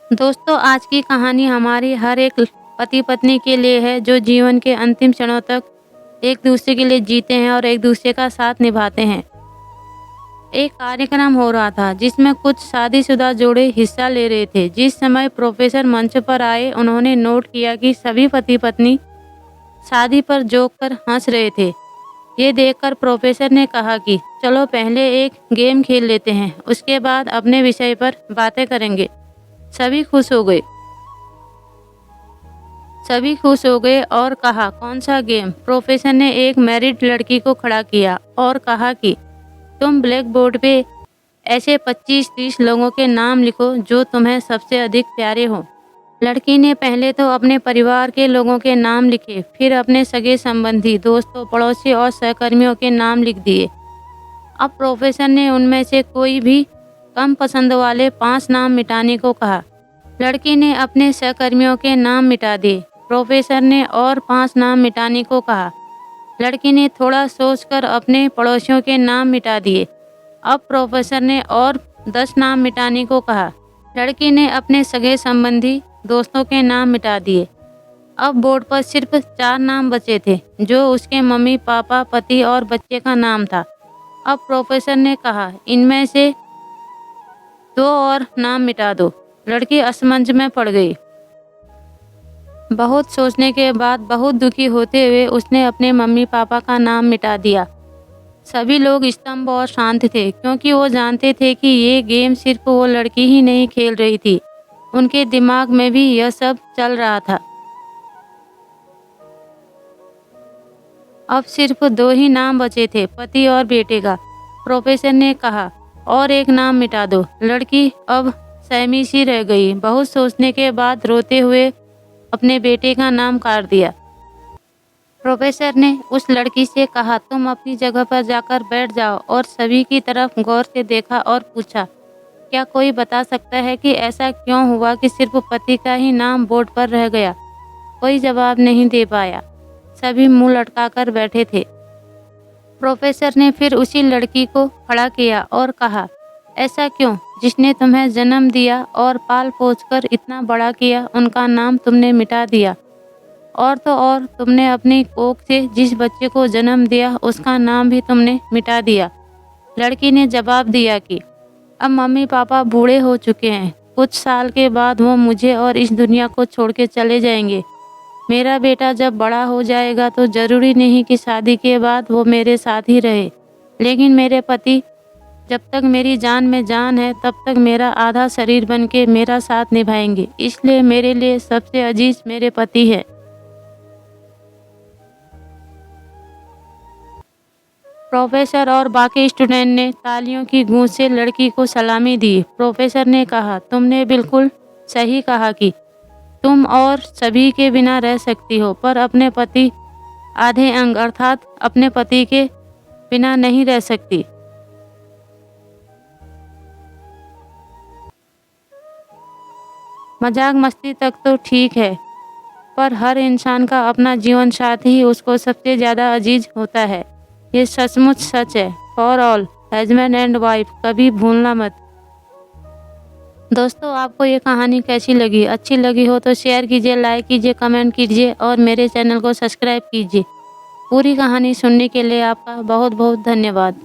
दोस्तों, आज की कहानी हमारी हर एक पति पत्नी के लिए है जो जीवन के अंतिम क्षणों तक एक दूसरे के लिए जीते हैं और एक दूसरे का साथ निभाते हैं। एक कार्यक्रम हो रहा था जिसमें कुछ शादीशुदा जोड़े हिस्सा ले रहे थे। जिस समय प्रोफेसर मंच पर आए, उन्होंने नोट किया कि सभी पति पत्नी शादी पर जोक कर हंस रहे थे। ये देखकर प्रोफेसर ने कहा कि चलो पहले एक गेम खेल लेते हैं, उसके बाद अपने विषय पर बातें करेंगे। सभी खुश हो गए। और कहा, कौन सा गेम? प्रोफेसर ने एक मैरिड लड़की को खड़ा किया और कहा कि तुम ब्लैक बोर्ड पे ऐसे 25-30 लोगों के नाम लिखो जो तुम्हें सबसे अधिक प्यारे हों। लड़की ने पहले तो अपने परिवार के लोगों के नाम लिखे, फिर अपने सगे संबंधी, दोस्तों, पड़ोसी और सहकर्मियों के नाम लिख दिए। अब प्रोफेसर ने उनमें से कोई भी कम पसंद वाले 5 नाम मिटाने को कहा। लड़की ने अपने सहकर्मियों के नाम मिटा दिए। प्रोफेसर ने और 5 नाम मिटाने को कहा। लड़की ने थोड़ा सोचकर अपने पड़ोसियों के नाम मिटा दिए। अब प्रोफेसर ने और 10 नाम मिटाने को कहा। लड़की ने अपने सगे संबंधी, दोस्तों के नाम मिटा दिए। अब बोर्ड पर सिर्फ 4 नाम बचे थे, जो उसके मम्मी पापा, पति और बच्चे का नाम था। अब प्रोफेसर ने कहा, इनमें से 2 और नाम मिटा दो। लड़की असमंजस में पड़ गई। बहुत सोचने के बाद, बहुत दुखी होते हुए उसने अपने मम्मी पापा का नाम मिटा दिया। सभी लोग स्तब्ध और शांत थे, क्योंकि वो जानते थे कि ये गेम सिर्फ वो लड़की ही नहीं खेल रही थी, उनके दिमाग में भी यह सब चल रहा था। अब सिर्फ 2 ही नाम बचे थे, पति और बेटे का। प्रोफेसर ने कहा, और एक नाम मिटा दो। लड़की अब सहमी सी रह गई। बहुत सोचने के बाद रोते हुए अपने बेटे का नाम काट दिया। प्रोफेसर ने उस लड़की से कहा, तुम अपनी जगह पर जाकर बैठ जाओ, और सभी की तरफ गौर से देखा और पूछा, क्या कोई बता सकता है कि ऐसा क्यों हुआ कि सिर्फ पति का ही नाम बोर्ड पर रह गया? कोई जवाब नहीं दे पाया। सभी मुंह लटकाकर बैठे थे। प्रोफेसर ने फिर उसी लड़की को खड़ा किया और कहा, ऐसा क्यों? जिसने तुम्हें जन्म दिया और पाल पोस कर इतना बड़ा किया, उनका नाम तुमने मिटा दिया। और तो और, तुमने अपनी कोख से जिस बच्चे को जन्म दिया, उसका नाम भी तुमने मिटा दिया। लड़की ने जवाब दिया कि अब मम्मी पापा बूढ़े हो चुके हैं। कुछ साल के बाद वो मुझे और इस दुनिया को छोड़ के चले जाएंगे। मेरा बेटा जब बड़ा हो जाएगा तो जरूरी नहीं कि शादी के बाद वो मेरे साथ ही रहे, लेकिन मेरे पति जब तक मेरी जान में जान है, तब तक मेरा आधा शरीर बन के मेरा साथ निभाएंगे। इसलिए मेरे लिए सबसे अजीज मेरे पति है। प्रोफेसर और बाकी स्टूडेंट ने तालियों की गूंज से लड़की को सलामी दी। प्रोफेसर ने कहा, तुमने बिल्कुल सही कहा कि तुम और सभी के बिना रह सकती हो, पर अपने पति आधे अंग अर्थात अपने पति के बिना नहीं रह सकती। मजाक मस्ती तक तो ठीक है, पर हर इंसान का अपना जीवन साथी ही उसको सबसे ज़्यादा अजीज होता है। ये सचमुच सच है। For all husband and wife, कभी भूलना मत। दोस्तों, आपको ये कहानी कैसी लगी? अच्छी लगी हो तो शेयर कीजिए, लाइक कीजिए, कमेंट कीजिए और मेरे चैनल को सब्सक्राइब कीजिए। पूरी कहानी सुनने के लिए आपका बहुत बहुत धन्यवाद।